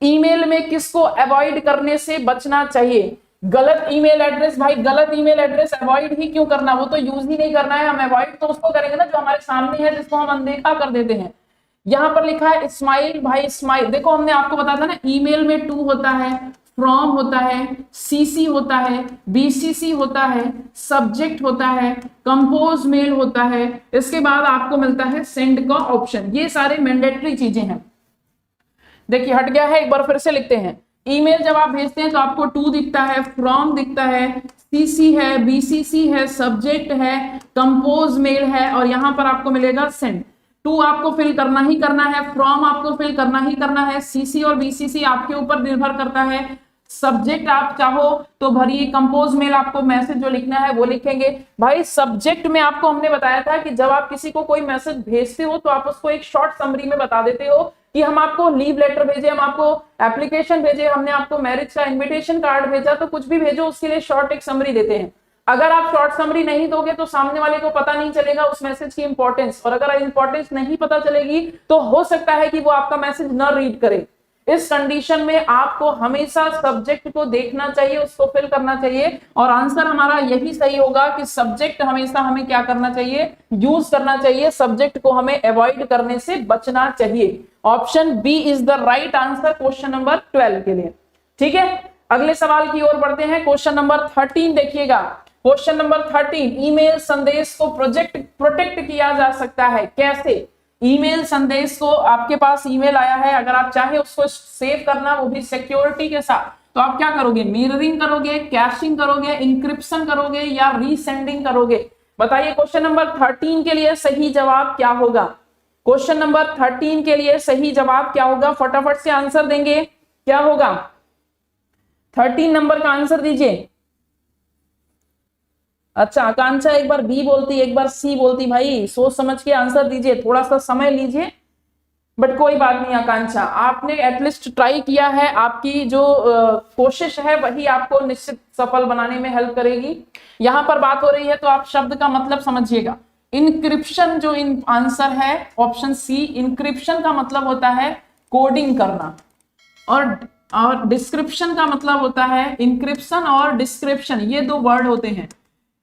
ईमेल में किसको अवॉइड करने से बचना चाहिए? गलत ईमेल एड्रेस। भाई गलत ईमेल एड्रेस अवॉइड ही क्यों करना? वो तो यूज ही नहीं करना है। हम अवॉइड तो उसको करेंगे ना जो हमारे सामने है, जिसको हम अनदेखा कर देते हैं। यहां पर लिखा है स्माइल। भाई स्माइल, देखो हमने आपको बताया था ना, ईमेल में टू होता है, फ्रॉम होता है, सीसी होता है, बीसीसी होता है, सब्जेक्ट होता है, कंपोज मेल होता है, इसके बाद आपको मिलता है सेंड का ऑप्शन। ये सारे मैंडेटरी चीजें हैं। देखिए हट गया है, एक बार फिर से लिखते हैं। ईमेल जब आप भेजते हैं तो आपको टू दिखता है, फ्रॉम दिखता है, सीसी है, बीसीसी है, सब्जेक्ट है, कंपोज मेल है, और यहां पर आपको मिलेगा सेंड। टू आपको फिल करना ही करना है, फ्रॉम आपको फिल करना ही करना है, सीसी और बीसीसी आपके ऊपर निर्भर करता है, सब्जेक्ट आप चाहो तो भरिए, कंपोज मेल आपको मैसेज जो लिखना है वो लिखेंगे। भाई सब्जेक्ट में आपको हमने बताया था कि जब आप किसी को कोई मैसेज भेजते हो तो आप उसको एक शॉर्ट समरी में बता देते हो कि हम आपको लीव लेटर भेजे, हम आपको एप्लीकेशन भेजे, हमने आपको मैरिज का इन्विटेशन कार्ड भेजा, तो कुछ भी भेजो उसके लिए शॉर्ट एक समरी देते हैं। अगर आप शॉर्ट समरी नहीं दोगे तो सामने वाले को पता नहीं चलेगा उस मैसेज की इंपॉर्टेंस, और अगर इंपॉर्टेंस नहीं पता चलेगी तो हो सकता है कि वो आपका मैसेज न रीड करे। इस कंडीशन में आपको हमेशा सब्जेक्ट को देखना चाहिए, उसको फिल करना चाहिए, और आंसर हमारा यही सही होगा कि सब्जेक्ट हमेशा हमें क्या करना चाहिए, यूज करना चाहिए, सब्जेक्ट को हमें अवॉइड करने से बचना चाहिए। Option B is the right answer question number 12 के लिए। ठीक है, अगले सवाल की ओर बढ़ते हैं। क्वेश्चन नंबर 13 देखिएगा। क्वेश्चन नंबर 13, ईमेल संदेश को प्रोटेक्ट किया जा सकता है कैसे? ईमेल संदेश को, आपके पास ईमेल आया है, अगर आप चाहे उसको सेव करना वो भी सिक्योरिटी के साथ, तो आप क्या करोगे? मिररिंग करोगे, कैशिंग करोगे, इंक्रिप्शन करोगे या रीसेंडिंग करोगे? बताइए क्वेश्चन नंबर 13 के लिए सही जवाब क्या होगा? क्वेश्चन नंबर 13 के लिए सही जवाब क्या होगा? फटाफट से आंसर देंगे, क्या होगा? 13 नंबर का आंसर दीजिए। अच्छा, आकांक्षा एक बार बी बोलती, एक बार सी बोलती, भाई सोच समझ के आंसर दीजिए, थोड़ा सा समय लीजिए, बट कोई बात नहीं आकांक्षा, आपने एटलीस्ट ट्राई किया है, आपकी जो कोशिश है वही आपको निश्चित सफल बनाने में हेल्प करेगी। यहां पर बात हो रही है तो आप शब्द का मतलब समझिएगा। इंक्रिप्शन जो आंसर है ऑप्शन सी, इंक्रिप्शन का मतलब होता है कोडिंग करना, और डिस्क्रिप्शन का मतलब होता है, इंक्रिप्शन और डिस्क्रिप्शन ये दो वर्ड होते हैं।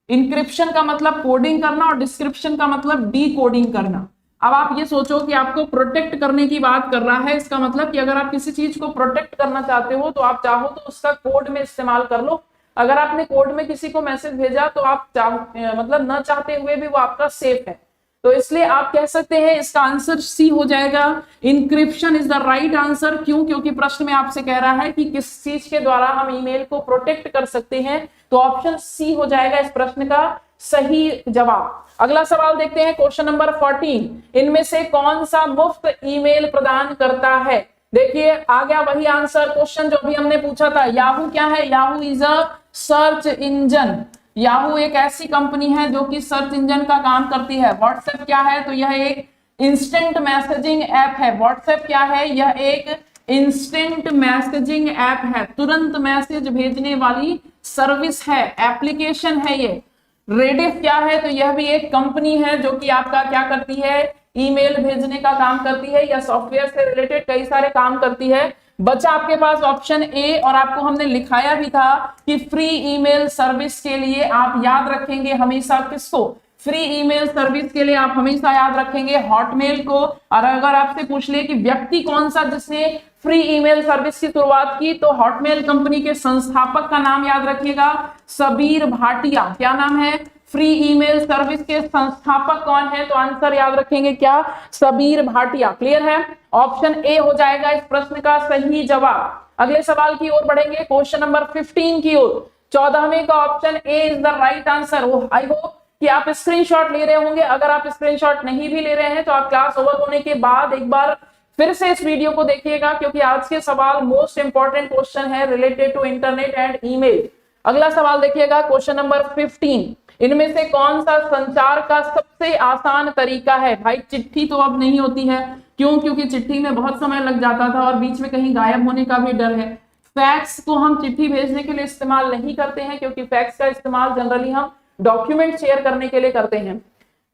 इंक्रिप्शन का मतलब कोडिंग करना और डिस्क्रिप्शन का मतलब डी कोडिंग करना। अब आप ये सोचो कि आपको प्रोटेक्ट करने की बात कर रहा है, इसका मतलब कि अगर आप किसी चीज को प्रोटेक्ट करना चाहते हो तो आप चाहो तो उसका कोड में इस्तेमाल कर लो। अगर आपने कोड में किसी को मैसेज भेजा तो आप मतलब न चाहते हुए भी वो आपका सेफ है, तो इसलिए आप कह सकते हैं इसका आंसर सी हो जाएगा। Encryption is the right answer. क्यों? क्योंकि प्रश्न में आपसे कह रहा है कि किस चीज के द्वारा हम ईमेल को प्रोटेक्ट कर सकते हैं, तो ऑप्शन सी हो जाएगा इस प्रश्न का सही जवाब। अगला सवाल देखते हैं, क्वेश्चन नंबर 14, इनमें से कौन सा मुफ्त ईमेल प्रदान करता है? देखिए आ गया वही आंसर, क्वेश्चन जो अभी हमने पूछा था। याहू क्या है? Yahoo is a search engine. Yahoo एक ऐसी कंपनी है जो कि सर्च इंजन का काम करती है। व्हाट्सएप क्या है? तो यह एक इंस्टेंट मैसेजिंग ऐप है। व्हाट्सएप क्या है? यह एक इंस्टेंट मैसेजिंग ऐप है, तुरंत मैसेज भेजने वाली सर्विस है, एप्लीकेशन है ये। रेडिफ क्या है? तो यह भी एक कंपनी है जो कि आपका क्या करती है, ईमेल भेजने का काम करती है या सॉफ्टवेयर से रिलेटेड कई सारे काम करती है। बचा आपके पास ऑप्शन ए, और आपको हमने लिखाया भी था कि फ्री ईमेल सर्विस के लिए आप याद रखेंगे हमेशा किसको? फ्री ईमेल सर्विस के लिए आप हमेशा याद रखेंगे हॉटमेल को। और अगर आपसे पूछ ले कि व्यक्ति कौन सा जिसने फ्री ईमेल सर्विस की शुरुआत की, तो हॉटमेल कंपनी के संस्थापक का नाम याद रखिएगा, सबीर भाटिया। क्या नाम है? फ्री ईमेल सर्विस के संस्थापक कौन है? तो आंसर याद रखेंगे क्या? सबीर भाटिया। क्लियर है? ऑप्शन ए हो जाएगा इस प्रश्न का सही जवाब। अगले सवाल की ओर बढ़ेंगे, क्वेश्चन नंबर 15 की ओर। 14वें का option A is the right answer. I hope कि आप स्क्रीनशॉट ले रहे होंगे। अगर आप स्क्रीनशॉट नहीं भी ले रहे हैं तो आप क्लास ओवर होने के बाद एक बार फिर से इस वीडियो को देखिएगा, क्योंकि आज के सवाल मोस्ट इंपॉर्टेंट क्वेश्चन है related to internet and email. अगला सवाल देखिएगा, क्वेश्चन नंबर 15, इनमें से कौन सा संचार का सबसे आसान तरीका है? भाई चिट्ठी तो अब नहीं होती है, क्यों? क्योंकि चिट्ठी में बहुत समय लग जाता था और बीच में कहीं गायब होने का भी डर है। फैक्स को हम चिट्ठी भेजने के लिए इस्तेमाल नहीं करते हैं, क्योंकि फैक्स का इस्तेमाल जनरली हम डॉक्यूमेंट शेयर करने के लिए करते हैं।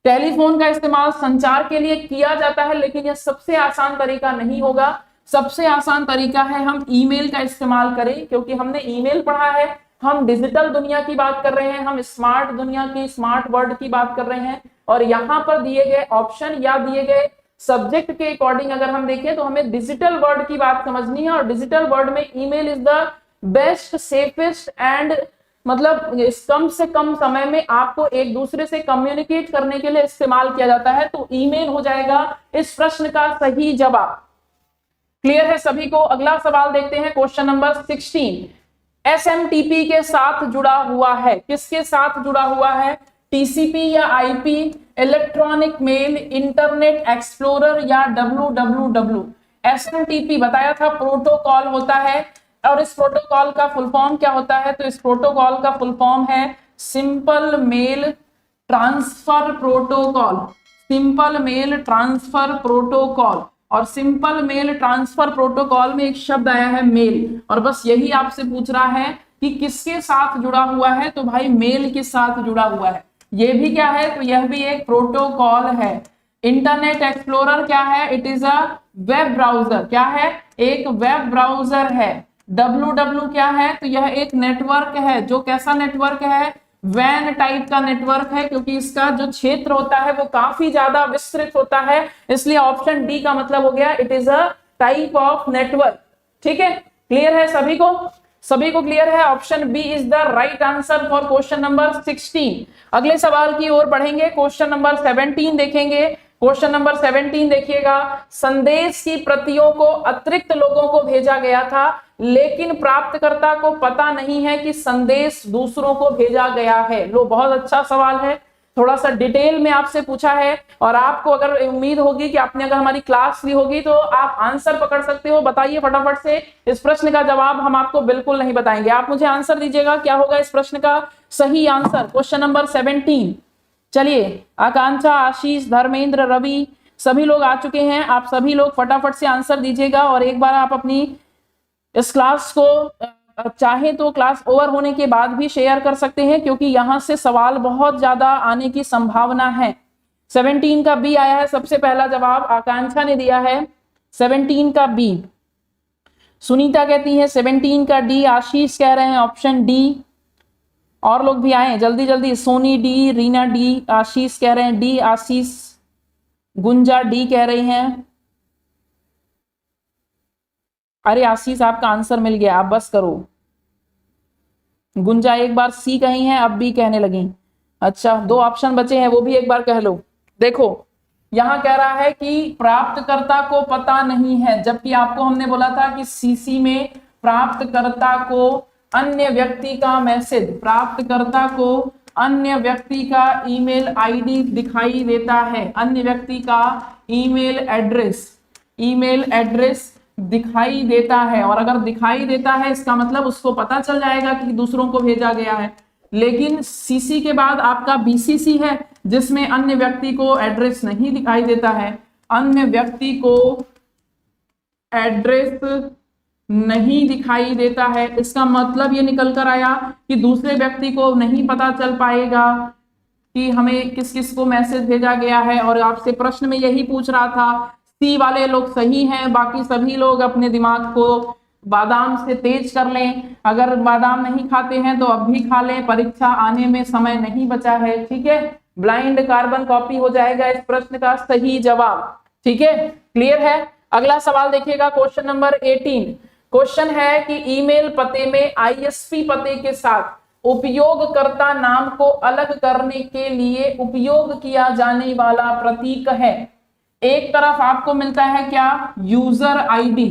टेलीफोन का इस्तेमाल संचार के लिए किया जाता है, लेकिन यह सबसे आसान तरीका नहीं होगा। सबसे आसान तरीका है हम ईमेल का इस्तेमाल करें, क्योंकि हमने ईमेल पढ़ा है, हम डिजिटल दुनिया की बात कर रहे हैं, हम स्मार्ट दुनिया की, स्मार्ट वर्ल्ड की बात कर रहे हैं। और यहाँ पर दिए गए ऑप्शन या दिए गए सब्जेक्ट के अकॉर्डिंग अगर हम देखें तो हमें डिजिटल वर्ल्ड की बात समझनी है, और डिजिटल वर्ल्ड में email is the best, safest and मतलब कम से कम समय में आपको एक दूसरे से कम्युनिकेट करने के लिए इस्तेमाल किया जाता है। तो ईमेल हो जाएगा इस प्रश्न का सही जवाब। क्लियर है सभी को? अगला सवाल देखते हैं, क्वेश्चन नंबर 16, एसएमटीपी के साथ जुड़ा हुआ है। किसके साथ जुड़ा हुआ है? टीसीपी या IP, electronic mail, internet explorer या डब्ल्यूडब्ल्यूडब्ल्यू। एसएमटीपी बताया था प्रोटोकॉल होता है, और इस प्रोटोकॉल का फुल फॉर्म क्या होता है? तो इस प्रोटोकॉल का फुल फॉर्म है simple mail transfer protocol. Simple mail transfer protocol. और सिंपल मेल ट्रांसफर प्रोटोकॉल में एक शब्द आया है मेल, और बस यही आपसे पूछ रहा है कि किसके साथ जुड़ा हुआ है, तो भाई मेल के साथ जुड़ा हुआ है। ये भी क्या है, तो यह भी एक प्रोटोकॉल है। इंटरनेट एक्सप्लोरर क्या है, it is a web browser, क्या है, एक वेब ब्राउजर है। www क्या है, तो यह एक नेटवर्क है, जो कैसा नेटवर्क है, वैन टाइप का नेटवर्क है, क्योंकि इसका जो क्षेत्र होता है वो काफी ज्यादा विस्तृत होता है, इसलिए ऑप्शन डी का मतलब हो गया it is a type of network. ठीक है, क्लियर है सभी को, सभी को क्लियर है। Option B is the right answer for question number 16। अगले सवाल की ओर बढ़ेंगे, क्वेश्चन नंबर 17 देखेंगे। क्वेश्चन नंबर 17 देखिएगा, संदेश की प्रतियों को अतिरिक्त लोगों को भेजा गया था, लेकिन प्राप्तकर्ता को पता नहीं है कि संदेश दूसरों को भेजा गया है। लो, बहुत अच्छा सवाल है, थोड़ा सा डिटेल में आपसे पूछा है, और आपको अगर उम्मीद होगी कि आपने अगर हमारी क्लास ली होगी तो आप आंसर पकड़ सकते हो। बताइए फटाफट से, इस प्रश्न का जवाब हम आपको बिल्कुल नहीं बताएंगे, आप मुझे आंसर दीजिएगा, क्या होगा इस प्रश्न का सही आंसर, क्वेश्चन नंबर 17। चलिए, आकांक्षा, आशीष, धर्मेंद्र, रवि, सभी लोग आ चुके हैं, आप सभी लोग फटाफट से आंसर दीजिएगा। और एक बार आप अपनी इस क्लास को चाहे तो क्लास ओवर होने के बाद भी शेयर कर सकते हैं, क्योंकि यहां से सवाल बहुत ज्यादा आने की संभावना है। 17 का बी आया है, सबसे पहला जवाब आकांक्षा ने दिया है 17 का बी। सुनीता कहती है 17 का डी, आशीष कह रहे हैं ऑप्शन डी, और लोग भी आए जल्दी जल्दी, सोनी डी, रीना डी, आशीष कह रहे हैं डी, आशीष, गुंजा डी कह रही हैं। अरे आशीष, आपका आंसर मिल गया, आप बस करो। गुंजा एक बार सी कही है, अब बी कहने लगी। अच्छा, 2 ऑप्शन बचे हैं, वो भी एक बार कह लो। देखो, यहां कह रहा है कि प्राप्तकर्ता को पता नहीं है, जबकि आपको हमने बोला था कि सीसी में प्राप्तकर्ता को अन्य व्यक्ति का मैसेज, प्राप्तकर्ता को अन्य व्यक्ति का ईमेल आईडी दिखाई देता है, अन्य व्यक्ति का ईमेल एड्रेस दिखाई देता है, और अगर दिखाई देता है इसका मतलब उसको पता चल जाएगा कि दूसरों को भेजा गया है। लेकिन सीसी के बाद आपका बीसीसी है, जिसमें अन्य व्यक्ति को एड्रेस नहीं दिखाई देता है, अन्य व्यक्ति को एड्रेस नहीं दिखाई देता है। इसका मतलब ये निकल कर आया कि दूसरे व्यक्ति को नहीं पता चल पाएगा कि हमें किस किस को मैसेज भेजा गया है। और आपसे प्रश्न में यही पूछ रहा था, सी वाले लोग सही हैं, बाकी सभी लोग अपने दिमाग को बादाम से तेज कर लें, अगर बादाम नहीं खाते हैं तो अब भी खा लें, परीक्षा आने में समय नहीं बचा है। ठीक है, ब्लाइंड कार्बन कॉपी हो जाएगा इस प्रश्न का सही जवाब। ठीक है, क्लियर है। अगला सवाल देखिएगा, क्वेश्चन नंबर 18। क्वेश्चन है कि ईमेल पते में आईएसपी पते के साथ उपयोगकर्ता नाम को अलग करने के लिए उपयोग किया जाने वाला प्रतीक है। एक तरफ आपको मिलता है क्या, यूजर आईडी,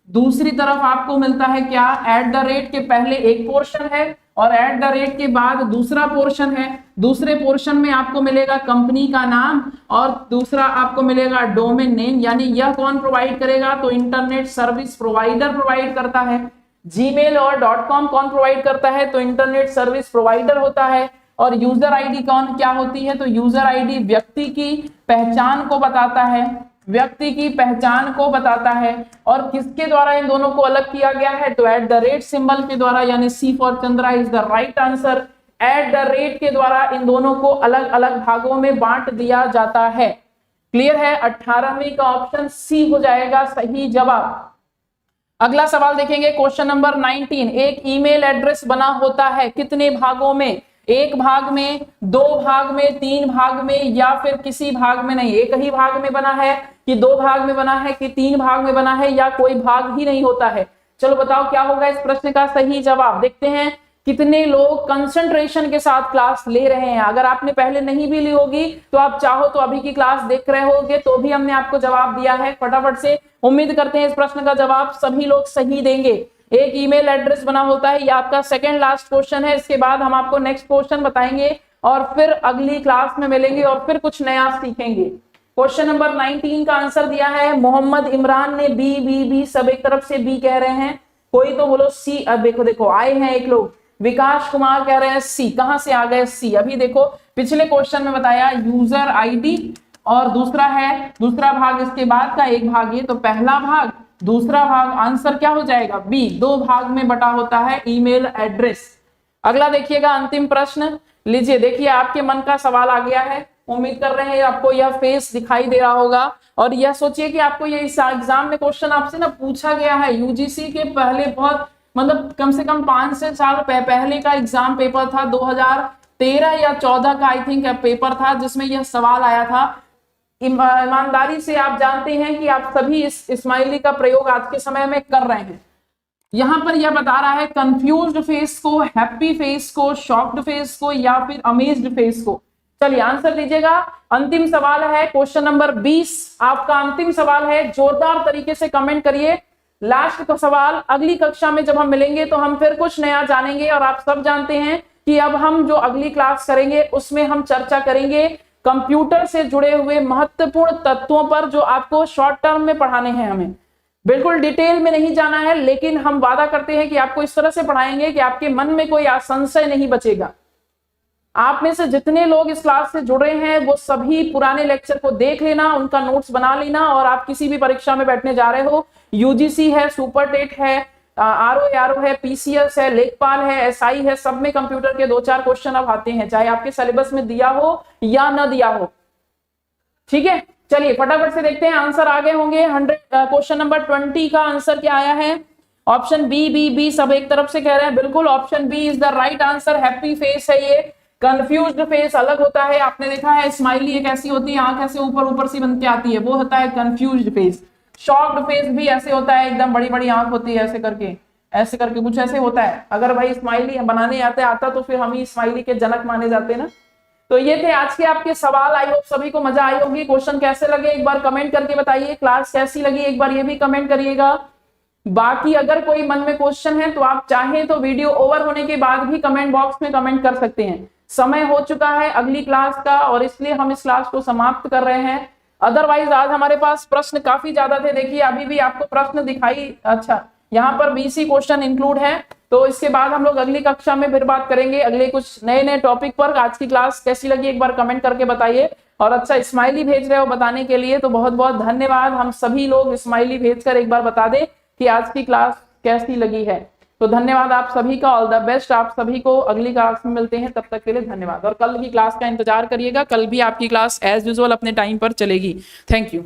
दूसरी तरफ आपको मिलता है क्या, @ के पहले एक पोर्शन है और @ के बाद दूसरा पोर्शन है। दूसरे पोर्शन में आपको मिलेगा कंपनी का नाम और दूसरा आपको मिलेगा डोमेन नेम। यानी यह कौन प्रोवाइड करेगा, तो इंटरनेट सर्विस प्रोवाइडर प्रोवाइड करता है। जीमेल और .com कौन प्रोवाइड करता है, तो इंटरनेट सर्विस प्रोवाइडर होता है। और यूजर आईडी कौन क्या होती है, तो यूजर आईडी व्यक्ति की पहचान को बताता है, व्यक्ति की पहचान को बताता है। और किसके द्वारा इन दोनों को अलग किया गया है, तो @ सिंबल के द्वारा, यानी C for Chandra is the right answer. @ के द्वारा इन दोनों को अलग अलग भागों में बांट दिया जाता है। क्लियर है, 18वीं का ऑप्शन सी हो जाएगा सही जवाब। अगला सवाल देखेंगे, क्वेश्चन नंबर 19। एक ईमेल एड्रेस बना होता है कितने भागों में, एक भाग में, 2 भाग में, 3 भाग में, या फिर किसी भाग में नहीं। एक ही भाग में बना है कि 2 भाग में बना है कि 3 भाग में बना है, या कोई भाग ही नहीं होता है। चलो बताओ क्या होगा इस प्रश्न का सही जवाब। देखते हैं कितने लोग कंसंट्रेशन के साथ क्लास ले रहे हैं। अगर आपने पहले नहीं भी ली होगी तो आप चाहो तो अभी की क्लास देख रहे होगे तो भी हमने आपको जवाब दिया है। फटाफट से उम्मीद करते हैं इस प्रश्न का जवाब सभी लोग सही देंगे। एक ईमेल एड्रेस बना होता है, ये आपका सेकंड लास्ट क्वेश्चन है। इसके बाद हम आपको नेक्स्ट क्वेश्चन बताएंगे और फिर अगली क्लास में मिलेंगे और फिर कुछ नया सीखेंगे। क्वेश्चन नंबर 19 का आंसर दिया है मोहम्मद इमरान ने बी, सब एक तरफ से बी कह रहे हैं, कोई तो बोलो सी। अब देखो आए हैं एक लोग, विकास कुमार कह रहे हैं सी। कहां से आ गए सी, अभी देखो पिछले क्वेश्चन में बताया यूजर आईडी और दूसरा है दूसरा भाग, इसके बाद का एक भाग ये, तो पहला भाग दूसरा भाग, आंसर क्या हो जाएगा बी, 2 भाग में बटा होता है ईमेल एड्रेस। अगला देखिएगा अंतिम प्रश्न, लीजिए देखिए आपके मन का सवाल आ गया है, उम्मीद कर रहे हैं आपको यह फेस दिखाई दे रहा होगा और यह सोचिए कि आपको ये इस एग्जाम में क्वेश्चन आपसे ना पूछा गया है, यूजीसी के पहले बहुत मतलब कम से कम 5 से साल पहले का एग्जाम पेपर था, 2013 या 14 का आई थिंक पेपर था जिसमें यह सवाल आया था। ईमानदारी से आप जानते हैं कि आप सभी इस स्माइली का प्रयोग आज के समय में कर रहे हैं। यहां पर यह बता रहा है कंफ्यूज्ड फेस को, हैप्पी फेस को, शॉक्ड फेस को या फिर अमेज्ड फेस को। चलिए आंसर लीजिएगा। अंतिम सवाल है क्वेश्चन नंबर 20, आपका अंतिम सवाल है, जोरदार तरीके से कमेंट करिए। लास्ट का सवाल, अगली कक्षा में जब हम मिलेंगे तो हम फिर कुछ नया जानेंगे और आप सब जानते हैं कि अब हम जो अगली क्लास करेंगे उसमें हम चर्चा करेंगे कंप्यूटर से जुड़े हुए महत्वपूर्ण तत्वों पर जो आपको शॉर्ट टर्म में पढ़ाने हैं। हमें बिल्कुल डिटेल में नहीं जाना है, लेकिन हम वादा करते हैं कि आपको इस तरह से पढ़ाएंगे कि आपके मन में कोई संशय नहीं बचेगा। आप में से जितने लोग इस क्लास से जुड़े हैं वो सभी पुराने लेक्चर को देख लेना, उनका नोट्स बना लेना और आप किसी भी परीक्षा में बैठने जा रहे हो, यूजीसी है, सुपर टेट है, आरओ है, पीसीएस है, लेखपाल है, एसआई है, सब में कंप्यूटर के 2-4 क्वेश्चन अब आते हैं, चाहे आपके सिलेबस में दिया हो या न दिया हो। ठीक है, चलिए फटाफट से देखते हैं आंसर आगे होंगे। 100 क्वेश्चन नंबर 20 का आंसर क्या आया है? ऑप्शन बी सब एक तरफ से कह रहे हैं, बिल्कुल option B is the right answer. Happy face है ये, कंफ्यूज्ड फेस अलग होता है। आपने देखा है स्माइली एक ऐसी होती है, आंख ऐसे ऊपर ऊपर सी बन के आती है, वो होता है कंफ्यूज्ड फेस। शॉक्ड फेस भी ऐसे होता है, एकदम बड़ी बड़ी आंख होती है, ऐसे करके कुछ ऐसे होता है। अगर भाई स्माइली बनाने आता तो फिर हम ही स्माइली के जनक माने जाते ना। तो ये थे आज के आपके सवाल। आई होप सभी को मजा आई होगी। क्वेश्चन कैसे लगे एक बार कमेंट करके बताइए, क्लास कैसी लगी एक बार ये भी कमेंट करिएगा। बाकी अगर कोई मन में क्वेश्चन है तो आप चाहें तो वीडियो ओवर होने के बाद भी कमेंट बॉक्स में कमेंट कर सकते हैं। समय हो चुका है अगली क्लास का और इसलिए हम इस क्लास को समाप्त कर रहे हैं। अदरवाइज आज हमारे पास प्रश्न काफी ज्यादा थे। देखिए अभी भी आपको प्रश्न दिखाई, अच्छा यहाँ पर 20 क्वेश्चन इंक्लूड है। तो इसके बाद हम लोग अगली कक्षा में फिर बात करेंगे अगले कुछ नए टॉपिक पर। आज की क्लास कैसी लगी एक बार कमेंट करके बताइए। और अच्छा स्माइली भेज रहे हो बताने के लिए तो बहुत बहुत धन्यवाद। हम सभी लोग स्माइली भेजकर एक बार बता दें कि आज की क्लास कैसी लगी है। तो धन्यवाद आप सभी का, ऑल द बेस्ट। आप सभी को अगली क्लास में मिलते हैं, तब तक के लिए धन्यवाद। और कल की क्लास का इंतजार करिएगा, कल भी आपकी क्लास एज यूजुअल अपने टाइम पर चलेगी। Thank you.